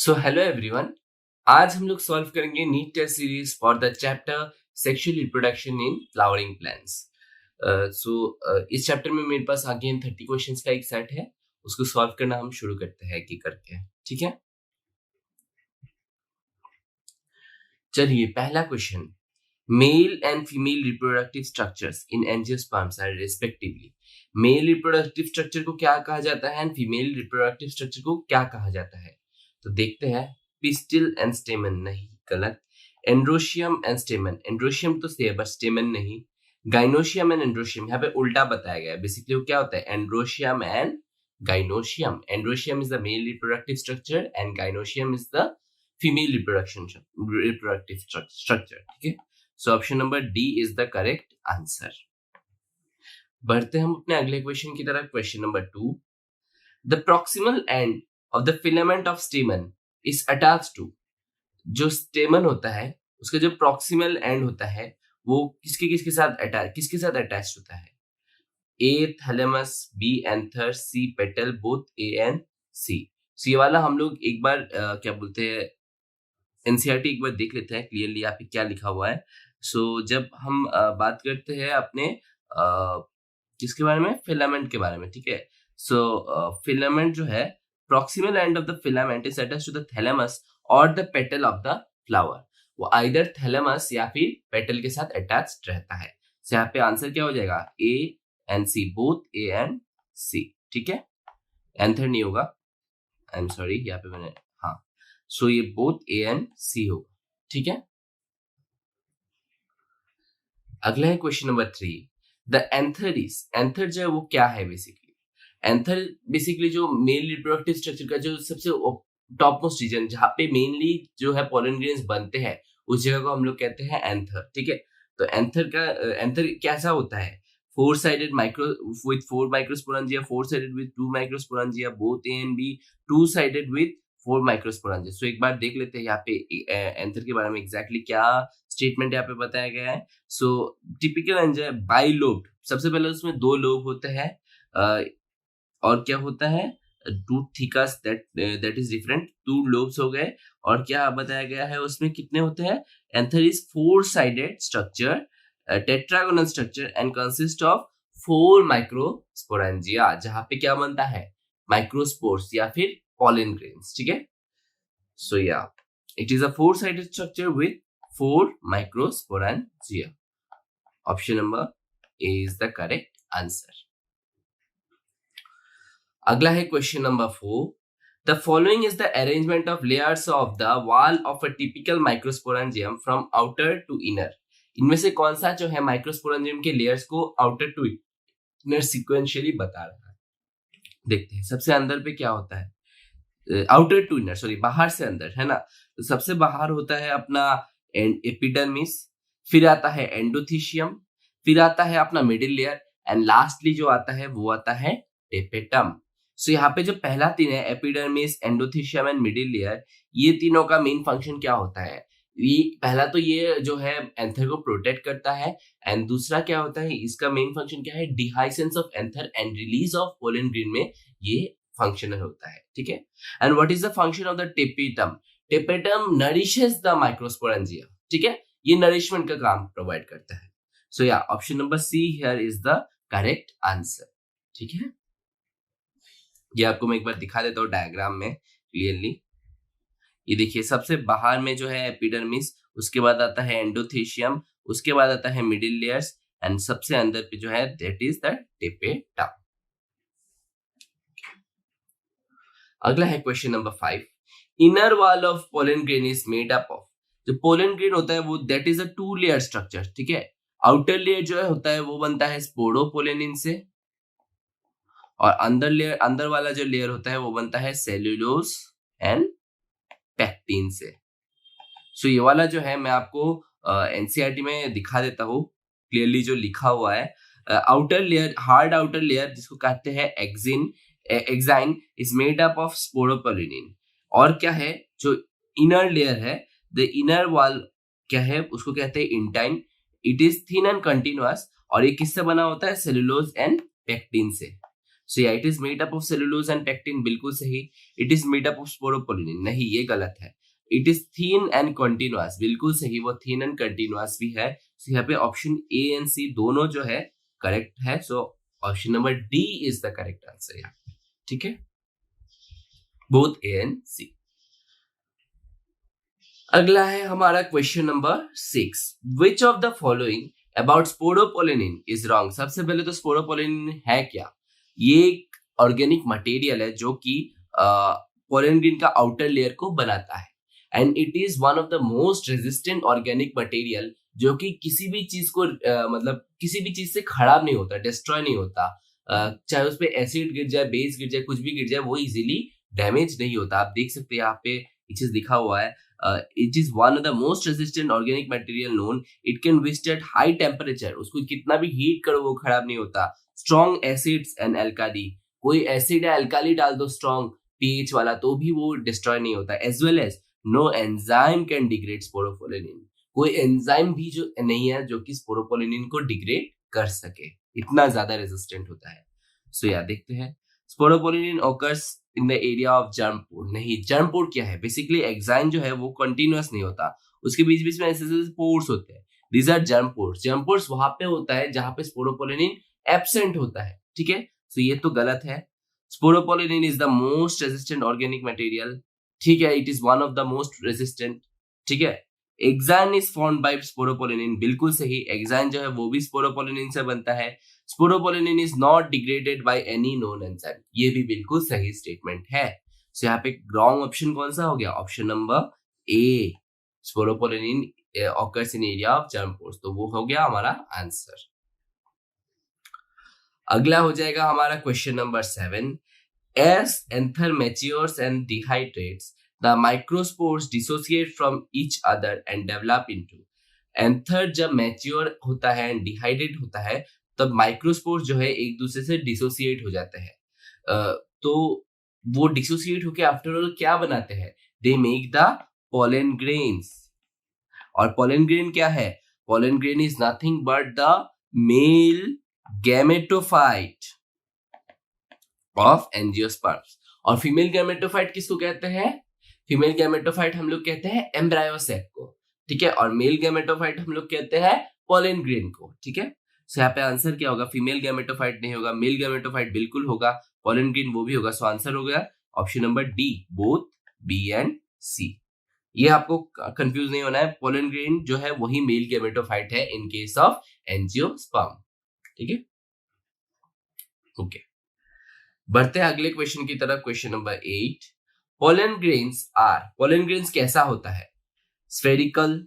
So hello everyone, आज हम लोग सॉल्व करेंगे NEET test series for the chapter sexual reproduction in flowering plants. इस चैप्टर में मेरे पास अगेन 30 क्वेश्चंस का एक सेट है, उसको सॉल्व करना हम शुरू करते हैं कि करके। ठीक है, चलिए पहला question, male and female reproductive structures in angiosperms are respectively. Male reproductive structure को क्या कहा जाता है एंड फीमेल रिप्रोडक्टिव स्ट्रक्चर को क्या कहा जाता है? तो देखते हैं। पिस्टिल एंड स्टेमन, नहीं, गलत। एंड्रोशियम एंड स्टेमन, एंड्रोशियम तो सही है बट स्टेमन नहीं। गाइनोशियम एंड एंड्रोशियम, यहाँ पे उल्टा बताया गया है। बेसिकली वो क्या होता है? Androecium and gynoecium. Androecium is the male reproductive structure and gynoecium is the female reproductive structure. ठीक है, so option number D is the correct answer. बढ़ते हम अपने अगले क्वेश्चन की तरफ। Question number 2, the proximal end of the filament of stamen is attached to. जो stamen होता है उसका जो प्रॉक्सिमल एंड होता है वो किसके साथ अटैच होता है? A thalamus, B anther, C petal, both A and C. So ये वाला हम लोग एक बार क्या बोलते हैं, एनसीईआरटी एक बार देख लेते हैं क्लियरली यहाँ पे क्या लिखा हुआ है। जब हम बात करते हैं अपने किसके बारे में? फिलामेंट के बारे में। ठीक है, फिलामेंट जो है, proximal end of the filament is attached to the thalamus or the petal of the flower। वो either thalamus या फिर petal के साथ attached रहता है। यहाँ पे आंसर क्या हो जाएगा? A and C, both A and C। ठीक है, एंथर नहीं होगा, आई एम सॉरी, यहाँ पे मैंने ये both A and C होगा। ठीक है, अगला है क्वेश्चन नंबर 3, द एंथर जो है वो क्या है? एंथर बेसिकली जो मेल रिप्रोडक्टिव स्ट्रक्चर का जो सबसे टॉप मोस्ट रीजन, जहाँ पे मेनली जो है पोलन ग्रेन्स बनते हैं, उस जगह को हम लोग कहते हैं एंथर। ठीक है, तो एंथर कैसा होता है? 4 sided micro with 4 microsporangia, 4 sided with 2 microsporangia, both A and B 2 sided with 4 microsporangia. So एक बार देख लेते हैं यहाँ पे एंथर के बारे में एग्जैक्टली क्या स्टेटमेंट यहाँ पे बताया गया है। टिपिकल एंजर बाइलोब्ड, सबसे पहले उसमें 2 लोब होते हैं और क्या होता है? Two thecas, that is different. 2 lobes हो गए, और क्या बताया गया है उसमें कितने होते हैं? Anther is 4 sided structure, tetragonal structure and consist of 4 microsporangia, जहां पे क्या बनता है? माइक्रोस्पोर्स या फिर पॉलन ग्रेन्स। ठीक है, so yeah it is a 4 sided structure with 4 microsporangia. Option number A is the correct answer. अगला है question number 4, the following is the arrangement of layers of the wall of a typical microsporangium from outer to inner. इनमें से कौन सा जो है microsporangium के layers को आउटर टू इनर सिक्वेंशियली बता रहा है? देखते हैं। सबसे अंदर पे क्या होता है? आउटर टू इनर, सॉरी, बाहर से अंदर, है ना। तो सबसे बाहर होता है अपना एपिडर्मिस, फिर आता है एंडोथीशियम, फिर आता है अपना मिडिल लेयर, एंड लास्टली जो आता है वो आता है टेपेटम। यहाँ पे जो पहला 3 है, epidermis, endothecium and middle layer, ये तीनों का मेन फंक्शन क्या होता है? ये पहला तो ये जो है एंथर को प्रोटेक्ट करता है, एंड दूसरा क्या होता है, इसका मेन फंक्शन क्या है? Dehiscence of anther and release of pollen grain में ये फंक्शनल होता है। ठीक है, and what is the function of the tapetum? Tapetum nourishes the microsporangia. ठीक है, ये नरिशमेंट का काम प्रोवाइड करता है। Option number C here is the correct answer. ठीक है, ये आपको मैं एक बार दिखा देता हूँ डायग्राम में क्लियरली। ये देखिए, सबसे बाहर में जो है एपिडर्मिस, उसके बाद आता है एंडोथेशियम, उसके बाद आता है मिडिल लेयर्स, एंड सबसे अंदर पे जो है दैट इज द टेपेटम। अगला है question number 5, inner wall of pollen grain is made up of. जो पोलन ग्रेन होता है वो that is a 2 layer structure. ठीक है, आउटर लेयर जो है होता है वो बनता है स्पोरोपोलेनिन से, और अंदर वाला जो लेयर होता है वो बनता है सेल्यूलोज एंड पैक्टिन से। ये वाला जो है मैं आपको एनसीईआरटी में दिखा देता हूँ क्लियरली जो लिखा हुआ है। Outer layer, hard outer layer जिसको कहते हैं exine, is made up of sporopollenin. और क्या है जो इनर लेयर है, द इनर वॉल क्या है, उसको कहते हैं intine. It is thin and continuous, और ये किससे बना होता है? सेल्यूलोज एंड पैक्टिन से। सो yeah it is made up of cellulose and pectin, बिल्कुल सही। It is made up of sporopollenin, नहीं ये गलत है। It is thin and continuous, बिल्कुल सही, वो थिन एंड कंटिन्यूअस भी है। सो यहाँ पे ऑप्शन ए एंड सी दोनों जो है करेक्ट है। So option number D is the correct answer यहाँ पे, ठीक है, बोथ ए एंड सी। अगला है हमारा question number 6, which of the following about sporopollenin is wrong. सबसे पहले तो स्पोरोपोलिनिन है क्या? ये एक ऑर्गेनिक मटेरियल है जो कि पोलन ग्रेन का आउटर लेयर को बनाता है, and it is one of the most resistant organic material जो कि किसी भी चीज को मतलब किसी भी चीज से खराब नहीं होता, डिस्ट्रॉय नहीं होता। चाहे उस पर एसिड गिर जाए, बेस गिर जाए, कुछ भी गिर जाए, वो इजीली डैमेज नहीं होता। आप देख सकते हैं यहाँ पे ये चीज लिखा हुआ है, it is one of the most resistant organic material known. It can withstand high temperature. उसको कितना भी हीट करो वो खराब नहीं होता। Strong acids and alkali, कोई एसिड या अल्काली डाल दो स्ट्रॉन्ग pH वाला तो भी वो डिस्ट्रॉय नहीं होता। As well as no enzyme can degrade sporopollenin. कोई एंजाइम भी जो नहीं है जो कि स्पोरोपोलिनिन को डिग्रेड कर सके, इतना ज्यादा रेजिस्टेंट होता है। सो या देखते हैं, sporopollenin occurs in the area of germ pore. नहीं, जर्म पोर क्या है? बेसिकली एक्साइन जो है वो कंटिन्यूअस नहीं होता, उसके बीच बीच में ऐसे पोर्स होते हैं। These are germ pores. Germ pores वहां पे होता है जहां पे स्पोरोपोलिनिन एब्सेंट होता है, ठीक है। सो ये तो गलत है। Sporopollenin is the most resistant organic material, ठीक है, it is one of the most resistant, ठीक है। Exine is formed by sporopollenin, बिल्कुल सही, एक्साइन जो है वो भी स्पोरोपोलिनिन से बनता है। Sporopollenin is not degraded by any known enzyme, ये भी बिल्कुल सही स्टेटमेंट है। सो यहाँ पे रॉन्ग ऑप्शन कौन सा हो गया? Option number A, sporopollenin occurs in area of germ pores, तो वो हो गया हमारा आंसर। अगला हो जाएगा हमारा question number 7, as anther matures and dehydrates the microspores dissociate from each other and develop into. Anther जब मैच्योर होता है एंड डिहाइड्रेट होता है तब माइक्रोस्पोर्स जो है एक दूसरे से डिसोसिएट हो जाते हैं। तो वो डिसोसिएट होके आफ्टर ऑल क्या बनाते हैं? They make the pollen grains. और पोलन ग्रेन क्या है? Pollen grain is nothing but the male gametophyte of angiosperms. और फीमेल गैमेटोफाइट किसको कहते हैं? फीमेल गैमेटोफाइट हम लोग कहते हैं एम्ब्रायोसेक को, ठीक है, और मेल गैमेटोफाइट हम लोग कहते हैं पोलन ग्रेन को, ठीक है। सो यहाँ पे आंसर क्या होगा? फीमेल गैमेटोफाइट नहीं होगा, मेल गैमेटोफाइट बिल्कुल होगा, पोलन ग्रेन वो भी होगा। सो आंसर हो गया option number D, both B and C. ये आपको कंफ्यूज नहीं होना है, पोलन ग्रेन जो है वही मेल गैमेटोफाइट है इन केस ऑफ एंजियोस्पर्म, ठीक है, ओके। बढ़ते हैं अगले क्वेश्चन की तरफ, question number 8, pollen grains are, pollen grains कैसा होता है? Spherical,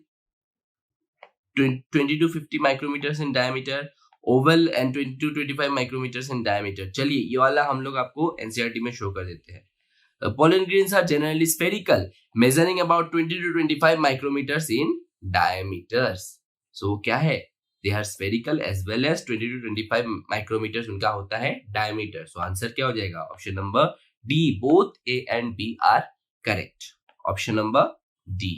20 to 50 micrometers in diameter, oval and 20 to 25 micrometers in diameter। चलिए ये वाला हम लोग आपको एनसीईआरटी में शो कर देते हैं। pollen grains are generally spherical, measuring about 20 to 25 micrometers in diameters। so क्या है? they are spherical as well as 20 to 25 micrometers उनका होता है diameter। so आंसर क्या हो जाएगा? Option number D, both A and B are correct। Option number D.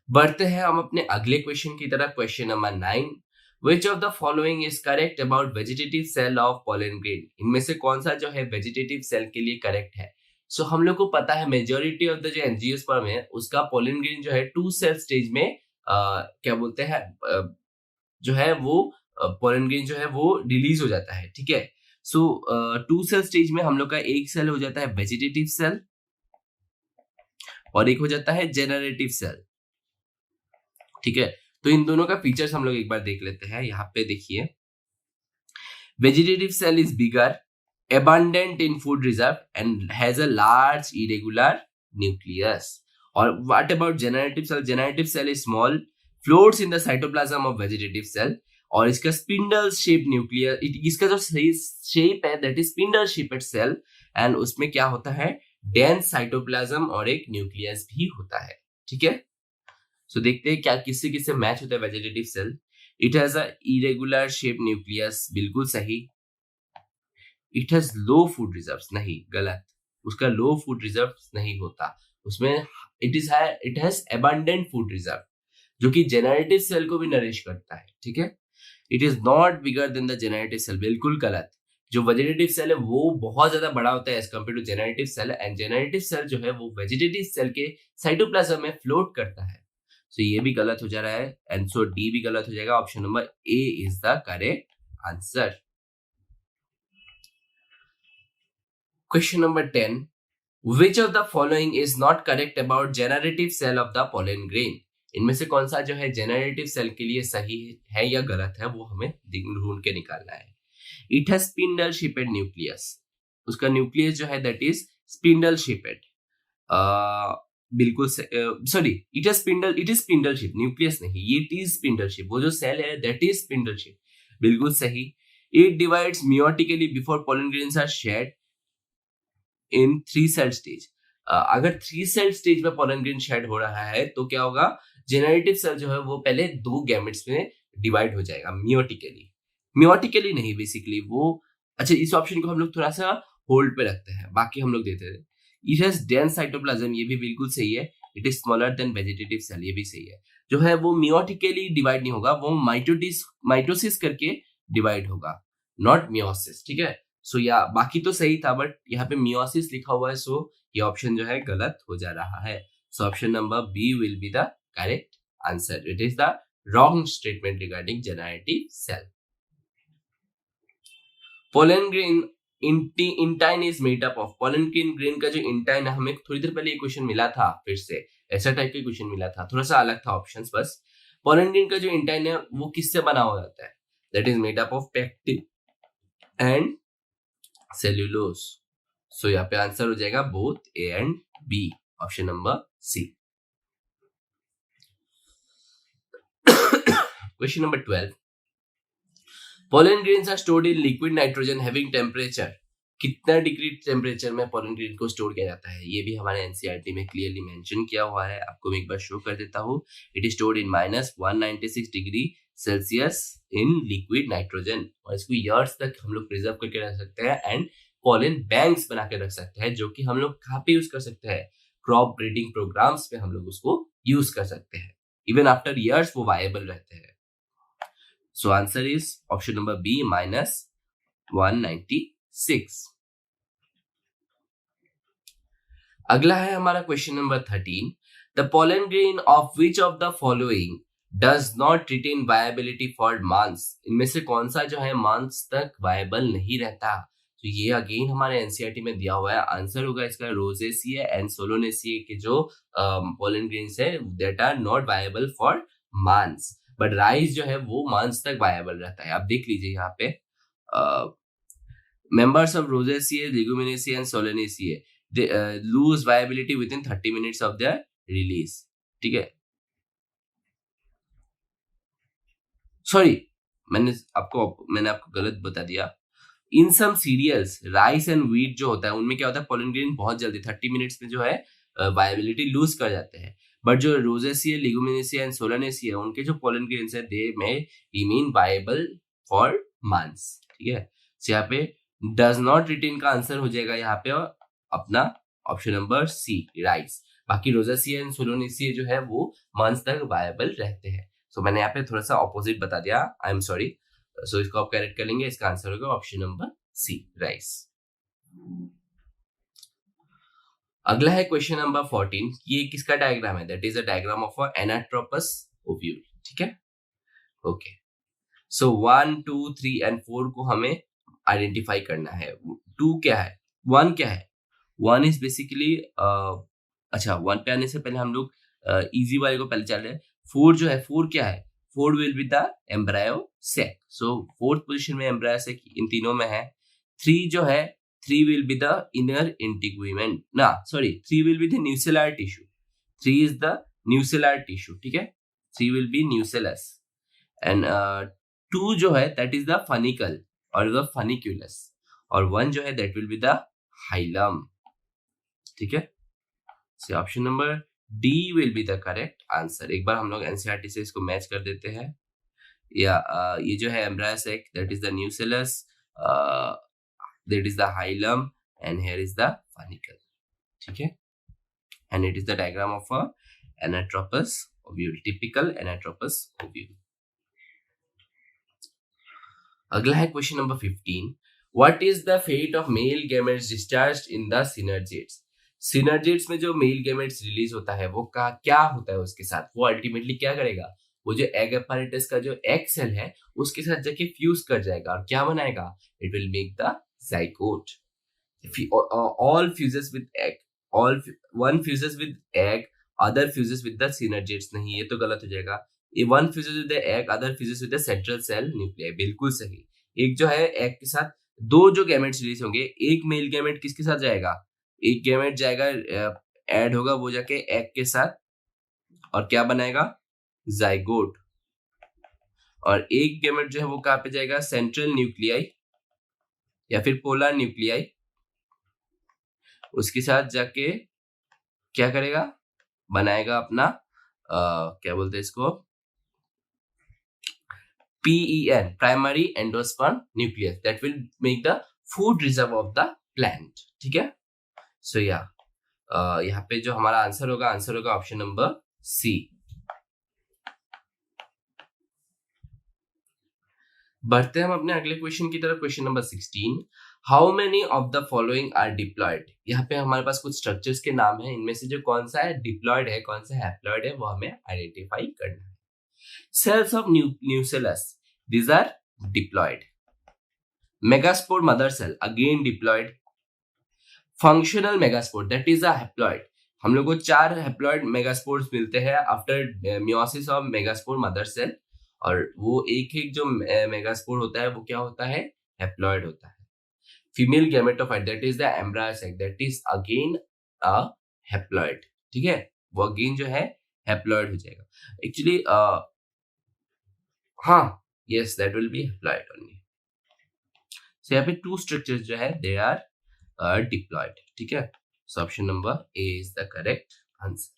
बढ़ते हैं हम अपने अगले क्वेश्चन की तरफ, question number 9, which of the following is correct about vegetative cell of pollen grain. इनमें से कौन सा जो है वेजिटेटिव सेल के लिए करेक्ट है? सो हम लोग को पता है मेजोरिटी ऑफ द जो एंजियोस्पर्म है उसका पोलन ग्रेन जो है 2 सेल स्टेज में क्या बोलते हैं जो है वो पोलन ग्रेन जो है वो रिलीज हो जाता है, ठीक है। सो 2 सेल स्टेज में हम लोग का एक सेल हो जाता है वेजिटेटिव सेल और एक हो जाता है जेनरेटिव सेल, ठीक है। तो इन दोनों का फीचर्स हम लोग एक बार देख लेते हैं। यहाँ पे देखिए, vegetative cell is bigger, abundant in food reserve and has a large irregular nucleus। और what about generative cell? Generative cell is small, floats in the cytoplasm of vegetative cell और इसका स्पिंडल शेप न्यूक्लियस, इसका जो shape है that is spindle shaped cell and उसमें क्या होता है? डेंस साइटोप्लाज्म और एक न्यूक्लियस भी होता है, ठीक है। सो देखते हैं क्या किससे किससे मैच होता है vegetative cell. It has a irregular shape nucleus, बिल्कुल सही। It has low food reserves, नहीं, गलत, उसका लो फूड रिजर्व्स नहीं होता, उसमें it has abundant food reserve जो कि जेनरेटिव सेल को भी नरिश करता है, ठीक है। It is not bigger than the generative cell, बिल्कुल गलत। जो वेजिटेटिव सेल है वो बहुत ज्यादा बड़ा होता है as compare to generative cell, and generative cell जो है वो वेजिटेटिव सेल के साइटोप्लाज्म में फ्लोट करता है। सो ये भी गलत हो जा रहा है, एंड सो डी भी गलत हो जाएगा। Option number A is the correct answer. Question number 10, which of the following is not correct about generative cell of the pollen grain? इनमें से कौन सा जो है जेनरेटिव सेल के लिए सही है या गलत है, वो हमें ढूंढ के निकालना है। It has spindle shaped nucleus, उसका न्यूक्लियस जो है दैट इज स्पिंडल शेपेड, बिल्कुल sorry, it is spindle shape, nucleus नहीं, ये इट इज स्पिंडल शेप, वो जो सेल है दैट इज स्पिंडल शेप, बिल्कुल सही। It divides meiotically before pollen grains are shed in 3 cell stage. अगर 3 सेल स्टेज में पोलन ग्रेन शेड हो रहा है तो क्या होगा, जेनरेटिव सेल जो है वो पहले 2 गैमेट्स में डिवाइड हो जाएगा मियोटिकली नहीं बेसिकली वो। अच्छा, इस ऑप्शन को हम लोग थोड़ा सा होल्ड पे रखते हैं, बाकी हम लोग देते हैं। इट हैज डेंस साइटोप्लाज्म, ये भी बिल्कुल सही है। It is smaller than vegetative cell, ये भी सही है। जो है वो मियोटिकली डिवाइड नहीं होगा, वो माइटोसिस करके डिवाइड होगा, नॉट मियोसिस, ठीक है। सो या बाकी तो सही था, बट यहाँ पे मियोसिस लिखा हुआ है, सो ये ऑप्शन जो है गलत हो जा रहा है। So option number B will be the correct answer. It is the wrong statement regarding generative cell. Pollen grain intine is made up of, pollen grain का जो इंटाइन है, हमें थोड़ी देर पहले ये क्वेश्चन मिला था, फिर से ऐसा टाइप का क्वेश्चन मिला था, थोड़ा सा अलग था ऑप्शंस बस। पोलन ग्रेन का जो इंटाइन है वो किससे बना हो जाता है, that is made up of pectin and cellulose. So यहाँ पे आंसर हो जाएगा both A and B, option number C. Question number 12, pollen grains are stored in liquid nitrogen having temperature, कितना डिग्री टेम्परेचर में पोलन ग्रेन को store किया जाता है, ये भी हमारे एनसीईआरटी में क्लियरली मेंशन किया हुआ है। आपको मैं एक बार शो कर देता हूँ। It is stored in -196 degree Celsius in liquid nitrogen, और इसको ईयर्स तक हम लोग प्रिजर्व करके रख सकते हैं, एंड पोलन बैंक्स बना के रख सकते हैं, जो कि हम लोग कहाँ पे यूज कर सकते हैं, क्रॉप ब्रीडिंग प्रोग्राम्स पे हम लोग उसको यूज कर सकते हैं। इवन आफ्टर ईयर्स वो वायबल रहते हैं। So answer is option number B -196। अगला है हमारा question number 13, the pollen grain of which of the following does not retain viability for months, इनमें से कौन सा जो है मंथ्स तक वायबल नहीं रहता। तो ये अगेन हमारे एनसीईआरटी में दिया हुआ है। आंसर होगा इसका रोजेसिया एंड सोलोनेसिया के जो पोलन ग्रेन्स है that are not viable for months, but rice जो है वो मंथ्स तक वायबल रहता है। आप देख लीजिए यहाँ पे members of Rosaceae, Leguminosae and Solanaceae they lose viability within 30 minutes of their release, ठीक है। सॉरी, मैंने आपको गलत बता दिया। इन सम सीरियल्स राइस एंड व्हीट जो होता है उनमें क्या होता है, पोलन ग्रेन बहुत जल्दी 30 मिनट्स में जो है वायबिलिटी लूज कर जाते हैं, बट जो रोजेसिया, लेगुमिनेसिया एंड सोलानेसिया उनके जो पोलन ग्रेन्स है दे में रिमेन वायबल फॉर मंथ्स, ठीक है। so यहाँ पे डज नॉट रिटेन का आंसर हो जाएगा यहाँ पे अपना ऑप्शन नंबर सी राइस। बाकी रोजेसिया एंड सोलोनेसिया जो है वो मंथ्स तक वायबल रहते हैं। सो मैंने यहाँ पे थोड़ा सा ऑपोजिट बता दिया, आई एम सॉरी। सो इसको आप करेक्ट कर लेंगे, इसका आंसर होगा ऑप्शन नंबर सी राइस। अगला है क्वेश्चन नंबर 14, ये किसका डायग्राम है, that is a diagram of a anatropous ovule, ठीक है। ओके, सो 1 2 3 एंड 4 को हमें आइडेंटिफाई करना है। 2 क्या है, 1 क्या है, 1 इज बेसिकली अच्छा 1 पे आने से पहले हम लोग इजी वाले को पहले चल रहे हैं। 4 जो है, 4 क्या है, 4 will be the embryo sac, so 4th position में एम्ब्रायो सेक इन तीनों में है। 3 जो है, 3 will be the inner integument, ना sorry 3 will be the nucellar tissue, 3 is the nucellar tissue, ठीक है। 3 विल बी न्यूसेलस, एंड 2 जो है दैट इज द फनिकल और द फनिक्यूलस, और 1 जो है that will be the hilum, ठीक है। So option number D will be the correct answer. एक बार हम लोग एनसीईआरटी से इसको मैच कर देते हैं। या ये जो है embryo sac that is the nucellus, that is the hilum, and here is the funicle, ठीक है। And it is the diagram of a anatropous ovule, typical anatropous ovule. अगला है question number 15. What is the fate of male gametes discharged in the synergids? Synergids में जो male gametes release होता है वो क्या होता है उसके साथ? वो अल्टीमेटली क्या करेगा? वो जो एग apparatus का जो एग सेल है उसके साथ जाके फ्यूज कर जाएगा और क्या बनाएगा? It will make the zygote. All fuses with egg, one fuses with egg, other fuses with the synergids. नहीं, ये तो गलत हो जाएगा. ये one fuses with the egg, other fuses with the central cell nuclei. बिल्कुल सही. एक जो है एग के साथ दो जो गैमेट्स रिलीज होंगे, एक मेल गैमेट किसके साथ जाएगा? एक गैमेट जाएगा, ऐड होगा वो जाके एग के साथ और क्या बनाएगा? जाइगोट. और एक गैमेट जो है वो कहाँ पे जाएगा? सेंट्रल न्यूक्लियाई या फिर पोलर न्यूक्लियाई. उसके साथ जाके क्या करेगा? बनाएगा अपना क्या बोलते हैं इसको? PEN, primary endosperm nucleus, that will make the food reserve of the plant. ठीक है. सो यहाँ पे जो हमारा आंसर होगा ऑप्शन नंबर सी. बढ़ते हैं हम अपने अगले क्वेश्चन की तरफ. Question number 16. How many of the following are diploid? यहाँ पे हमारे पास कुछ स्ट्रक्चर्स के नाम है. इनमें से जो कौन सा है डिप्लॉयड है, कौन सा हैप्लॉयड है, वो हमें आइडेंटिफाई करना है. Cells of nucellus, these are diploid. Megaspore mother cell, again diploid. Functional megaspore, that is a haploid. हम लोग को 4 हैप्लॉइड मेगास्पोर्स मिलते हैं after meiosis of megaspore mother cell. और वो एक जो मेगास्पोर होता है वो क्या होता है? हैप्लॉइड होता है. Female gametophyte, that is the embryos egg, that is again a haploid. ठीक है. वो अगेन जो है हैप्लॉइड हो जाएगा. एक्चुअली हाँ, yes, that will be haploid only. So यहाँ पे 2 structures जो है they are diploid. ठीक है. So option number A is the correct answer.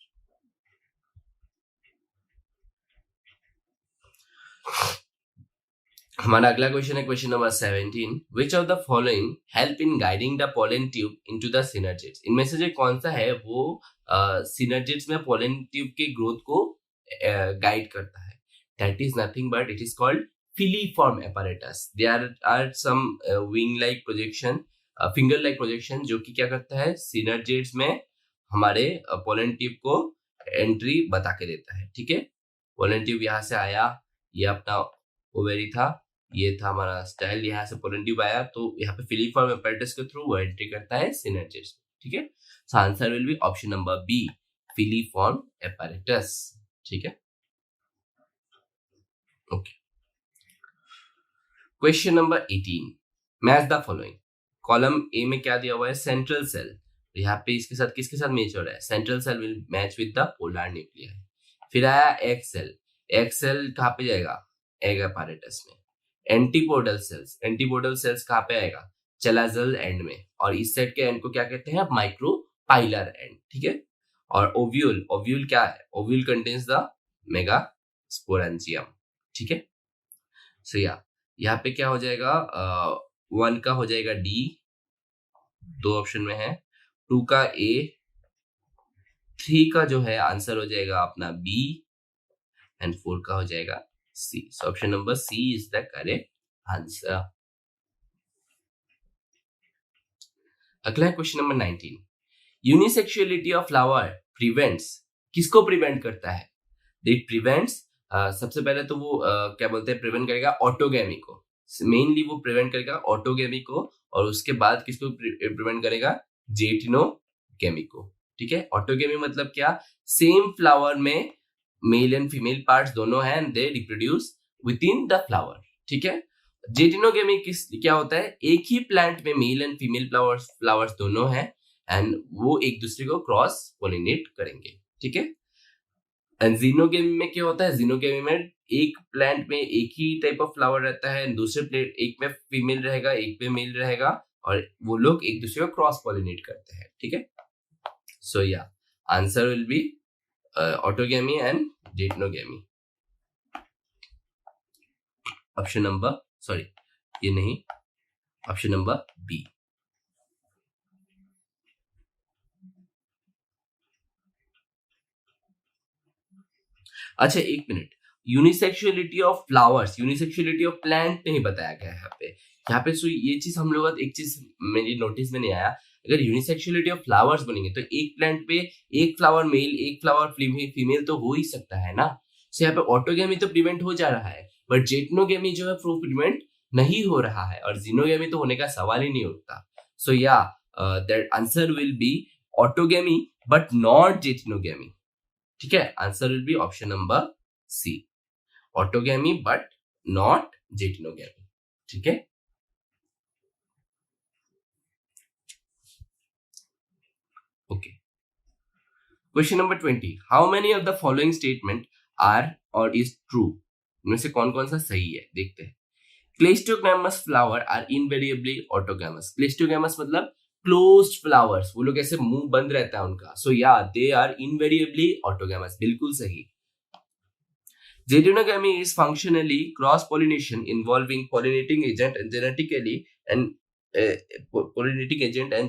हमारा अगला क्वेश्चन है question number 17. Which of the following help in guiding the pollen tube into the synergids? इनमें से जो कौन सा है वो synergids में pollen tube के ग्रोथ को गाइड करता है? That is nothing but it is called filiform apparatus. There are some wing-like projection, finger-like projection जो कि क्या करता है? synergids में हमारे pollen tube को एंट्री बता के देता है. ठीक है. pollen tube यहाँ से आया, ये अपना ओवेरी था, ये था हमारा स्टाइल, यहाँ से पोलन ट्यूब आया, तो यहाँ पे फिलीफॉर्म apparatus के थ्रू वो एंट्री करता है synergids. ठीक है. So answer will be option number B, filiform apparatus. ठीक है. Okay. Question number 18. Match the following. Column A में क्या दिया हुआ है? Central cell. यहाँ पे इसके साथ किसके साथ मैच हो रहा है? Central cell will match with the polar nuclei. फिर आया एग सेल. एग सेल कहाँ पे जाएगा? एग apparatus में. एंटीपोडल सेल्स कहाँ पे आएगा? चलाजल एंड में. और इस सेट के एंड को क्या कहते हैं? Micropylar and. ठीक है. और ओव्यूल क्या है? Ovule contains the megasporangium. ठीक है. सो यहाँ पे क्या हो जाएगा? 1 का हो जाएगा डी, 2 ऑप्शन में है. 2 का ए, 3 का जो है आंसर हो जाएगा अपना बी, एंड 4 का हो जाएगा C. So option number C is the correct answer. अगला है question number 19. Unisexuality of flower prevents. किसको प्रिवेंट करता है? इट प्रिवेंट्स, सबसे पहले तो वो क्या बोलते हैं? प्रिवेंट करेगा ऑटोगेमी को. मेनली वो प्रिवेंट करेगा ऑटोगेमी को, और उसके बाद किसको प्रिवेंट करेगा? जेटिनोगेमी को. ठीक है. ऑटोगेमी मतलब क्या? सेम फ्लावर में मेल एंड फीमेल पार्ट्स दोनों हैं and they reproduce with in the flower. ठीक है. जेटिनोगेमी क्या होता है? एक ही प्लांट में मेल एंड फीमेल फ्लावर्स दोनों हैं एंड वो एक दूसरे को क्रॉस पोलिनेट करेंगे. ठीक है. एंड जीनोगेमी में क्या होता है? जीनोगेमी में एक प्लांट में एक ही टाइप ऑफ फ्लावर रहता है, दूसरे प्लेट एक में फीमेल रहेगा, एक में मेल रहेगा, और वो लोग एक दूसरे को क्रॉस पोलिनेट करते हैं. ठीक है. So answer will be autogamy and geitonogamy. Option number ये नहीं, ऑप्शन नंबर बी. अच्छा, 1 minute. Unisexuality of flowers, unisexuality of plant नहीं बताया गया है यहाँ पे सो ये चीज हम लोग एक चीज मेरी नोटिस में नहीं आया, अगर यूनिसेक्सुअलिटी ऑफ फ्लावर्स बनेंगे तो एक प्लांट पे एक फ्लावर मेल एक फ्लावर फीमेल तो हो ही सकता है ना। सो यहाँ पे ऑटोगेमी तो प्रिवेंट हो जा रहा है, बट जेटनोगेमी जो है वो प्रिवेंट नहीं हो रहा है, और जीनोगेमी तो होने का सवाल ही नहीं उठता। सो या that answer will be autogamy but not geitonogamy. ठीक है, answer will be option number C, autogamy but not geitonogamy. ठीक है, okay. Question number 20, how many of the following statement are और इज ट्रू, इनमें से कौन कौन सा सही है देखते हैं। Cleistogamous flower are invariably autogamous, cleistogamous मतलब क्लोज्ड फ्लावर्स, वो लोग ऐसे मुंह बंद रहता है उनका, सो या दे आर इनवेरिएबली ऑटोगैमस, बिल्कुल सही। Zetunogamy is functionally cross-pollination involving pollinating agent and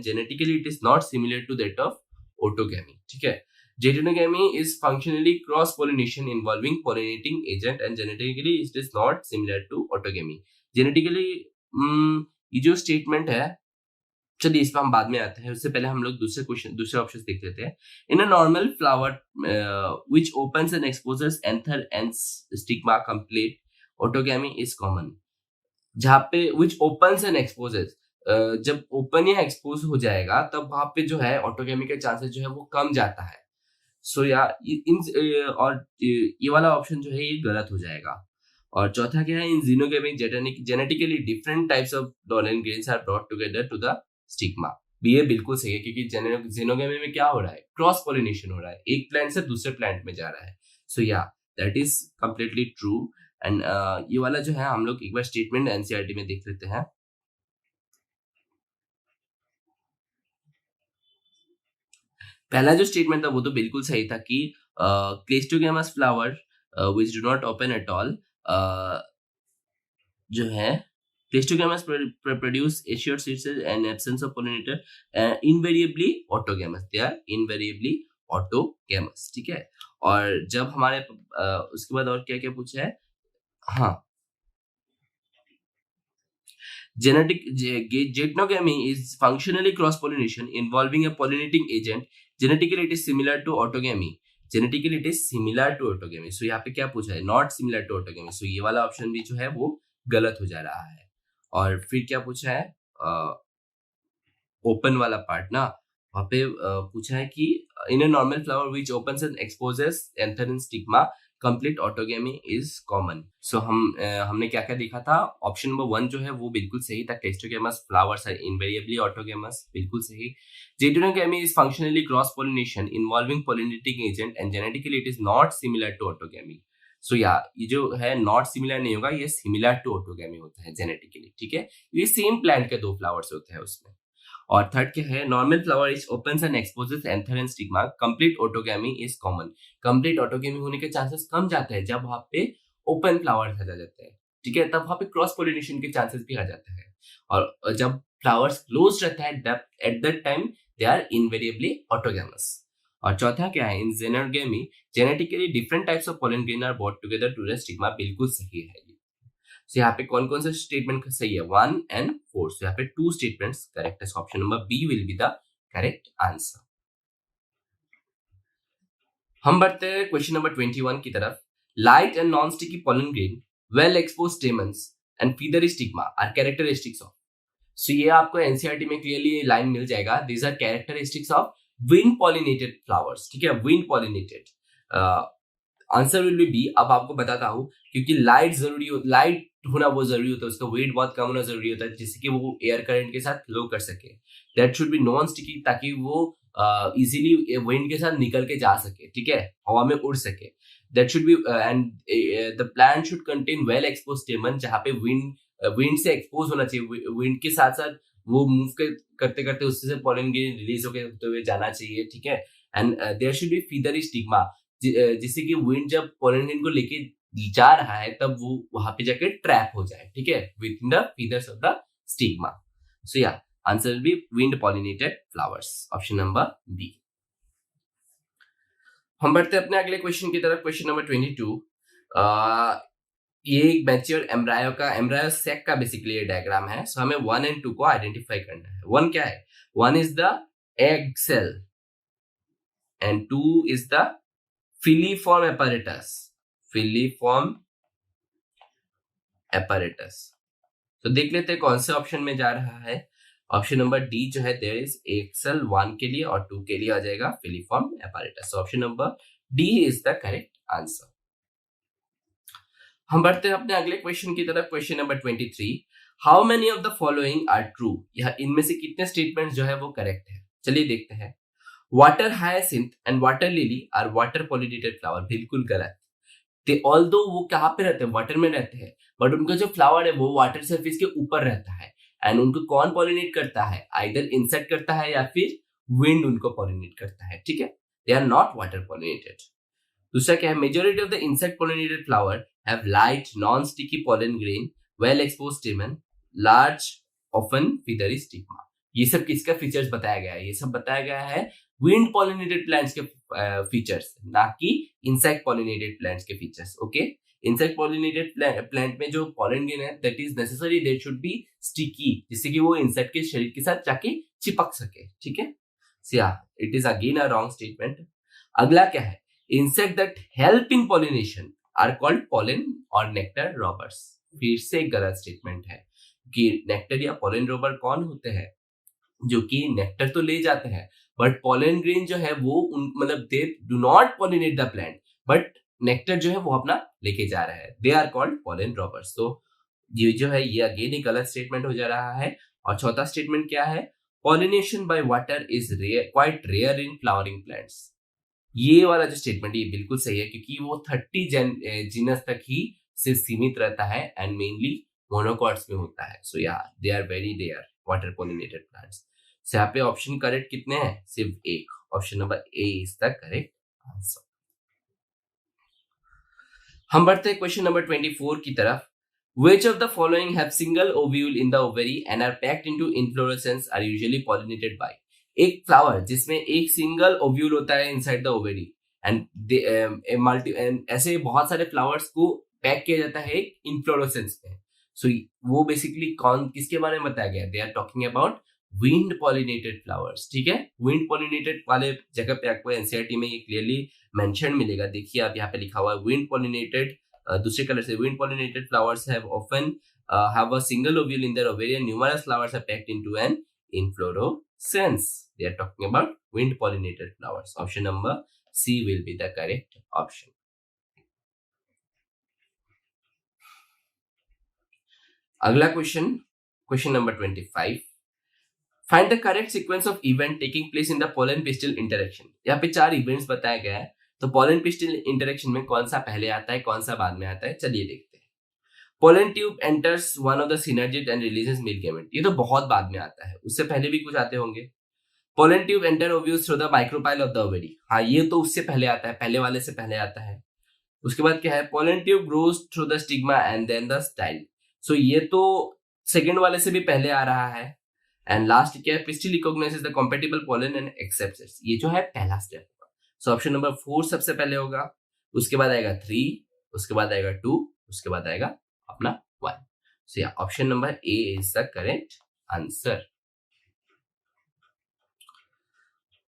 genetically it is not similar to that of autogamy. ठीक है, Zetunogamy is functionally cross-pollination involving pollinating agent and genetically it is not similar to autogamy. Genetically ये जो statement है, चलिए इस पर हम बाद में आते हैं, उससे पहले हम लोग दूसरे ऑप्शन देख लेते हैं। In a normal flower which opens and exposes anther and stigma complete autogamy is common, जहाँ पे व्हिच ओपन्स एंड एक्सपोजेस, जब ओपन या एक्सपोज हो जाएगा तब वहां पे जो है ऑटोगैमी का चांसेस जो है वो कम जाता है। सो या और ये वाला ऑप्शन जो है ये गलत हो जाएगा। और चौथा क्या है, in geitonogamy genetically different types of pollen grains are brought together to the stigma, भी ये बिल्कुल सही है, क्योंकि जीनोगेमी में क्या हो रहा है, क्रॉस पॉलिनेशन हो रहा है, एक प्लांट से दूसरे प्लांट में जा रहा है। सो या that is completely true. And ये वाला जो है हम लोग एक बार स्टेटमेंट एनसीईआरटी में देख लेते हैं। पहला जो स्टेटमेंट था वो तो बिल्कुल सही था कि cleistogamous flower which do not open at all जो है Cleistogamous produce assured seeds and absence of pollinator, invariably autogamous, they are invariably autogamous। ठीक है, और जब हमारे उसके बाद और क्या क्या पूछा है, हाँ, Zetunogamy is functionally cross pollination involving a pollinating agent, genetically it is similar to autogamy, genetically it is similar to autogamy. So यहाँ पे क्या पूछा है, not similar to autogamy, so ये वाला ऑप्शन भी जो है वो गलत हो जा रहा है। और फिर क्या पूछा है, ओपन वाला पार्ट ना, वहां पे पूछा है कि in a normal flower which opens and exposes anther and stigma complete autogamy is common. So हमने क्या क्या देखा था, ऑप्शन नंबर 1 जो है वो बिल्कुल सही था, cleistogamous flowers are invariably autogamous, बिल्कुल सही। Geitonogamy is functionally cross pollination involving pollinating agent and genetically it is not similar to autogamy. So या ये जो है नॉट सिमिलर नहीं होगा, ये सिमिलर टू ऑटोगेमी होता है जेनेटिकली। ठीक है, ये सेम प्लांट के 2 फ्लावर्स होते हैं उसमें। और थर्ड क्या है, normal flower is opens and exposes anther and stigma, complete autogamy is common, complete autogamy होने के चांसेस कम जाते हैं जब वहां पे ओपन फ्लावर्स आ जाते हैं। ठीक है, तब वहां पे क्रॉस पॉलिनेशन के चांसेस भी आ जाते हैं, और जब फ्लावर्स क्लोज रहता है at that time they are invariably autogamous. और चौथा क्या है, in xenogamy genetically different types of pollen grain are brought together to the stigma, बिल्कुल सही है। So, यहाँ पे कौन कौन सा स्टेटमेंट सही है, 1 and 4। So, यहाँ पे 2 स्टेटमेंट्स करेक्ट है, option number B will be the correct answer. हम बढ़ते हैं क्वेश्चन नंबर 21 की तरफ। Light and non sticky pollen grain, well exposed stamens and feathery stigma are characteristics of. So ये आपको एनसीईआरटी में क्लियरली लाइन मिल जाएगा, these are characteristics of wind pollinated flowers. ठीक है, wind pollinated, answer will be B. अब आपको बताता हूँ, क्योंकि लाइट होना वो जरूरी होता है, उसका वेट बहुत कम होना जरूरी होता है, जिससे कि वो एयर करंट के साथ फ्लो कर सके। That should be non sticky, ताकि वो इजीली विंड के साथ निकल के जा सके। ठीक है, हवा में उड़ सके। That should be and the plant should contain well expose स्टेमन, जहाँ पे विंड से एक्सपोज होना चाहिए, विंड के साथ साथ वो मूव करते करते उससे पॉलन ग्रेन रिलीज होते हुए जाना चाहिए। ठीक है, and there should be feathery stigma, जिससे कि विंड जब पॉलन ग्रेन को लेके जा रहा है तब वो वहां पे जाके ट्रैप हो जाए। ठीक है, within the feathers of the stigma. So या answer will be wind pollinated flowers, option number B. हम बढ़ते हैं अपने अगले क्वेश्चन की तरफ, क्वेश्चन नंबर 22। ये एक मैच्योर एम्ब्रायो सेक का बेसिकली ये डायग्राम है. सो हमें 1 एंड 2 को आइडेंटिफाई करना है. 1 क्या है? 1 is the egg cell and 2 is the filiform apparatus. filiform apparatus. तो देख लेते हैं कौन से ऑप्शन में जा रहा है. ऑप्शन नंबर डी जो है देयर इज एक्सेल 1 के लिए और 2 के लिए आ जाएगा filiform apparatus. Option number D is the correct answer. हम बढ़ते हैं अपने अगले क्वेश्चन की तरफ. Question number 23. How many of the following are true? यह इनमें से कितने स्टेटमेंट जो है वो करेक्ट है? चलिए देखते हैं. Water hyacinth and water lily are water pollinated flower. बिल्कुल गलत. ते ऑल्दो वो कहाँ पे रहते हैं? वाटर में रहते हैं, बट उनका जो फ्लावर है वो वाटर सरफेस के ऊपर रहता है. एंड उनको कौन पॉलिनेट करता है? आइदर इंसेक्ट करता है या फिर विंड उनको पॉलिनेट करता है. ठीक है, they are not water pollinated. दूसरा क्या है? Majority of the insect pollinated flower have light non sticky pollen grain, well exposed stamen, large often feathery stigma. ये सब किसका फीचर्स बताया गया है? ये सब बताया गया है विंड पॉलिनेटेड प्लांट्स के फीचर्स, ना कि इंसेक्ट पॉलिनेटेड प्लांट्स के features. Okay, insect pollinated plant में जो पॉलन ग्रेन है that is necessary that should be sticky, जिससे कि वो इंसेक्ट के शरीर के साथ जाके चिपक सके. ठीक है, so yeah it is again a wrong statement. अगला क्या है? Insect that help in pollination are called pollen और नेक्टर रॉबर्स. फिर से एक गलत स्टेटमेंट है कि नेक्टर या pollen रॉबर कौन होते हैं? जो कि नेक्टर तो ले जाते हैं, बट pollen grain जो है वो मतलब they do not pollinate the plant, but nectar जो है वो अपना लेके जा रहा है. They are called pollen robbers. तो ये जो है ये अगेन ही गलत स्टेटमेंट हो जा रहा है. और चौथा स्टेटमेंट क्या है? Pollination by water is quite rare in flowering plants. ये वाला जो स्टेटमेंट ये बिल्कुल सही है, क्योंकि वो 30 जीनस तक ही सिर्फ सीमित रहता है एंड मेनली मोनोकॉट्स में होता है. सो या they are very rare water pollinated plants. So यहाँ पे ऑप्शन करेक्ट कितने हैं? सिर्फ एक. Option number A is the correct answer. हम बढ़ते हैं क्वेश्चन नंबर 24 की तरफ. Which of the following have single ovule in the ovary and are packed into inflorescence are usually pollinated by? एक फ्लावर जिसमें एक सिंगल ओव्यूल होता है इनसाइड द ओवेरी एंड ऐसे बहुत सारे फ्लावर्स को पैक किया जाता है इन्फ्लोरेसेंस में. सो वो बेसिकली कौन किसके बारे में बताया गया? They are talking about wind pollinated flowers. ठीक है, विंड पॉलिनेटेड वाले जगह पे आपको एनसीईआरटी में ये क्लियरली मेंशन मिलेगा. देखिए आप यहाँ पे लिखा हुआ है विंड पॉलिनेटेड. दूसरे कलर से wind pollinated flowers have often have a single ovule in their ovary and numerous flowers are packed into an inflorescence. They are talking about wind pollinated flowers. Option number C will be the correct option. अगला question number 25. Find the correct sequence of event taking place in the pollen pistil interaction. यहाँ पे 4 events बताया गया है. तो pollen pistil interaction में कौन सा पहले आता है, कौन सा बाद में आता है? चलिए देखते हैं. pollen tube enters one of the synergid and releases male gamete. ये तो बहुत बाद में आता है, उससे पहले भी कुछ आते होंगे. pollen tube enter ovules through the micropyle of the ovary. हाँ, ये तो उससे पहले आता है, पहले वाले से पहले आता है. उसके बाद क्या है? pollen tube grows through the stigma and then the style. So ये तो सेकेंड वाले से भी पहले आ रहा है. एंड लास्ट क्या है? pistil recognizes the compatible pollen and accepts it. ये जो है पहला स्टेप. सो ऑप्शन नंबर 4 सबसे पहले होगा, उसके बाद आएगा 3, उसके बाद आएगा 2, उसके बाद आएगा अपना 1. सो या option number A is the correct answer.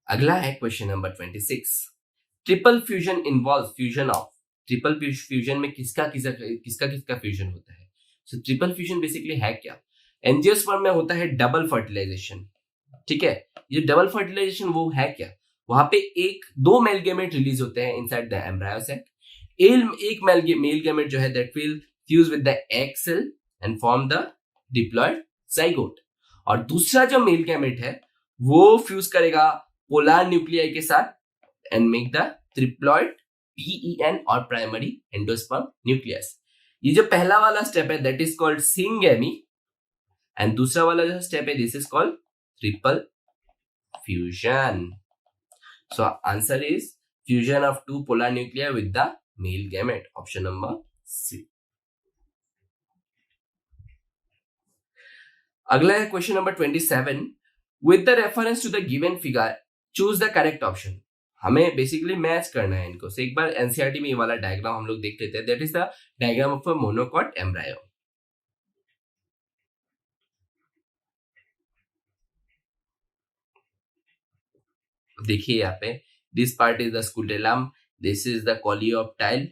अगला है question number 26. Triple fusion involve fusion of. Triple fusion में किसका फ्यूजन होता है? सो ट्रिपल फ्यूजन बेसिकली है क्या? एंजियोस्पर्म में होता है डबल फर्टिलाइजेशन. ठीक है, ये डबल फर्टिलाइजेशन वो है क्या? वहां पे दो मेल गैमेट रिलीज होते हैं इनसाइड द एम्ब्रायो सेक. एक मेल गैमेट जो है that will fuse with the egg cell and form the diploid zygote. और दूसरा जो मेल गैमेट है वो फ्यूज करेगा पोलर न्यूक्लियाई के साथ and make the triploid PEN और प्राइमरी एंडोस्पर्म न्यूक्लियस. ये जो पहला वाला स्टेप है that is called syngamy and दूसरा वाला जो स्टेप है this is called triple fusion. So answer is fusion of two polar nuclei with the male gamete. Option number C. अगला है question number 27. With the reference to the given figure, choose the correct option. हमें basically match करना है इनको। एक बार NCERT में ये वाला डायग्राम हम लोग देख लेते हैं। That is the diagram of a monocot embryo. देखिए यहाँ पे this part is the scutellum, this is the coleoptile,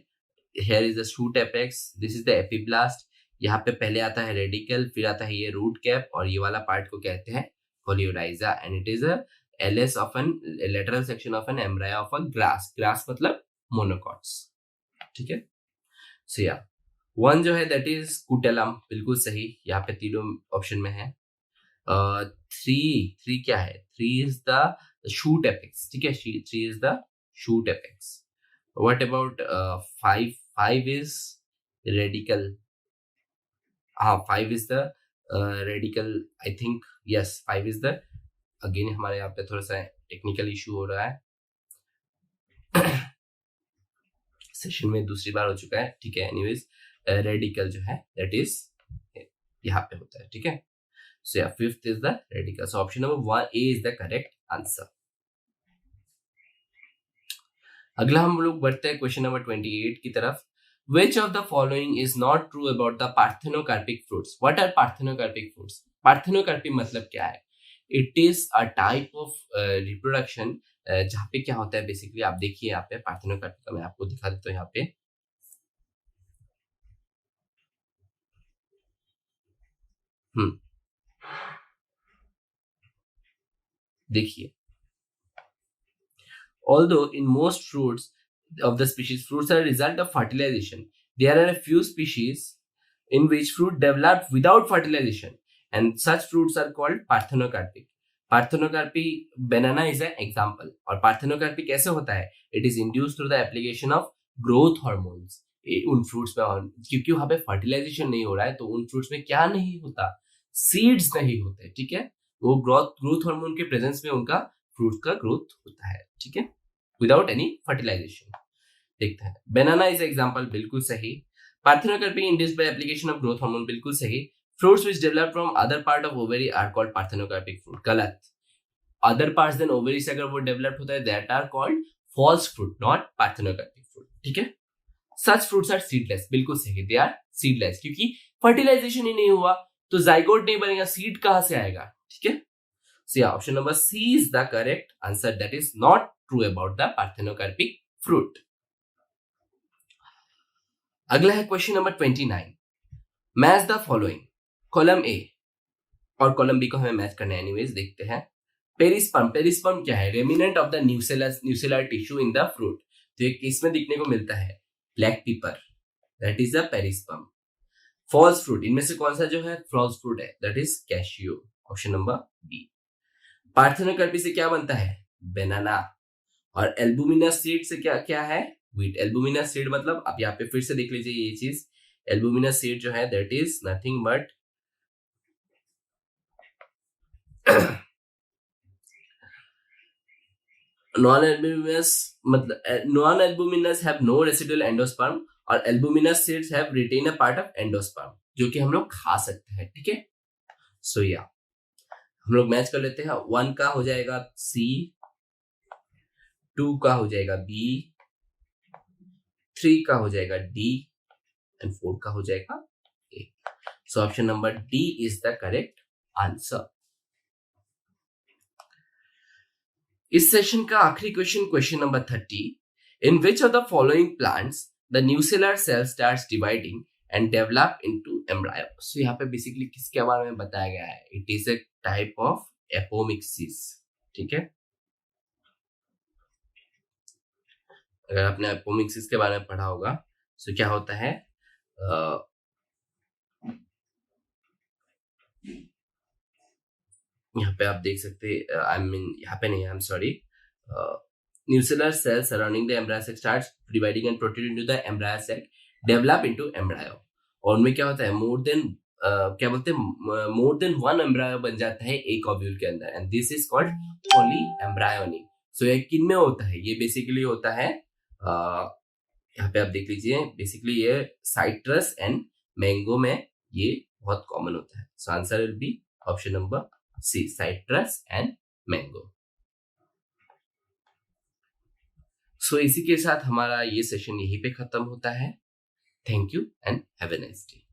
here is the shoot apex, this is the epiblast. यहाँ पे पहले आता है रेडिकल, फिर आता है ये रूट कैप, और ये वाला पार्ट को कहते हैं coleorhiza, and it is a LS of an lateral section of an embryo of a grass. Grass मतलब मोनोकॉट्स, ठीक है। सो या वन जो है दैट इज स्कूटेलम, बिल्कुल सही, यहाँ पे तीनों ऑप्शन में है। थ्री थ्री क्या है? Three is the shoot apex, ठीक है, three is the shoot apex. What about five? Five is radicle, हाँ five is the radicle, I think, yes five is the, again हमारे यहाँ पे थोड़ा सा टेक्निकल इशू हो रहा है सेशन में दूसरी बार हो चुका है, ठीक है। एनीवेज रेडिकल जो है दैट इज यहाँ पे होता है, ठीक है। सो या fifth is the radical, so option number 1 A is the correct answer. अगला हम लोग बढ़ते हैं क्वेश्चन नंबर 28 की तरफ। Which of the following is not true about the parthenocarpic fruits? What are parthenocarpic fruits? Parthenocarpy मतलब क्या है? It is a type of reproduction जहाँ पे क्या होता है बेसिकली, आप देखिए यहाँ पे पार्थेनोकार्पी का मैं आपको दिखा देता हूँ यहाँ पे। देखिए, although in most fruits of the species, fruits are a result of fertilization, there are a few species in which fruit developed without fertilization, and such fruits are called parthenocarpic. Parthenocarpy banana is an example. और parthenocarpy कैसे होता है? It is induce through the application of growth hormones उन fruits में, क्योंकि वहां पे fertilisation नहीं हो रहा है, तो उन फ्रूट्स में क्या नहीं होता? सीड्स नहीं होते, ठीक है। वो ग्रोथ हार्मोन के प्रेजेंस में उनका फ्रूट का ग्रोथ होता है, ठीक है, विदाउट एनी फर्टिलाइजेशन। देखते हैं, बनाना इज एग्जाम्पल, बिल्कुल सही। Parthenocarpy induced by application of growth hormone, बिल्कुल सही। Fruits which develop from other part of ovary are called parthenocarpic fruit, गलत। अदर पार्ट्स देन ओवरी से अगर वो डेवलप होता है that are called false fruit, not parthenocarpic fruit, ठीक है। सच फ्रूट्स आर सीडलेस, बिल्कुल सही, दे आर सीडलेस, क्योंकि फर्टिलाइजेशन ही नहीं हुआ तो जाइगोट नहीं बनेगा, सीड कहां से आएगा, ठीक है। So yeah, option number C is the correct answer. That is not true about the parthenocarpic fruit. अगला है question number 29। Match the following. Column ए और कॉलम बी को हमें मैच करना है, एनीवेज देखते हैं। पेरिस्पर्म, पेरिस्पर्म क्या है? Remnant of the nucellar tissue in the fruit. तो एक इसमें दिखने को मिलता है black pepper, that is the perisperm. False fruit, इनमें से कौन सा जो है फॉल्स फ्रूट है? That is cashew, option number B. Parthenocarpy से क्या बनता है? बनाना। और एल्बुमिनस सीड से क्या क्या है? व्हीट। एल्बुमिनस सीड मतलब, आप यहाँ पे फिर से देख लीजिए ये चीज, एल्बुमिनस सीड जो है that is nothing but non albuminous, मतलब non albuminous have no residual endosperm, और albuminous seeds have retained a part of endosperm, जो कि हम लोग खा सकते हैं, ठीक है। सो या हम लोग मैच कर लेते हैं। 1 का हो जाएगा सी, 2 का हो जाएगा बी, 3 का हो जाएगा डी, एंड 4 का हो जाएगा A. So option number D is the correct answer. इस सेशन का आखिरी question, question number 30। In which of the following plants the nucellar cell starts dividing and develop into embryo. So यहाँ पे basically किसके बारे में बताया गया है? It is a type of apomixis, ठीक है। अगर आपने एपोमिक्सिस के बारे में पढ़ा होगा, तो क्या होता है, यहाँ पे आप देख सकते हैं, आई मीन यहाँ पे नहीं, I am sorry, nucellar cell surrounding the embryo sac starts dividing and protrude into the embryo sac, develop into embryo. और उनमें क्या होता है, मोर देन क्या बोलते हैं, मोर देन 1 एम्ब्रायो बन जाता है एक ओव्यूल के अंदर, and this is called polyembryony. So ये किन में होता है? ये बेसिकली होता है, यहाँ पे आप देख लीजिए, बेसिकली ये साइट्रस एंड मैंगो में ये बहुत कॉमन होता है। So answer will be option number C, citrus and mango. So इसी के साथ हमारा ये सेशन यहीं पे खत्म होता है। Thank you and have a nice day.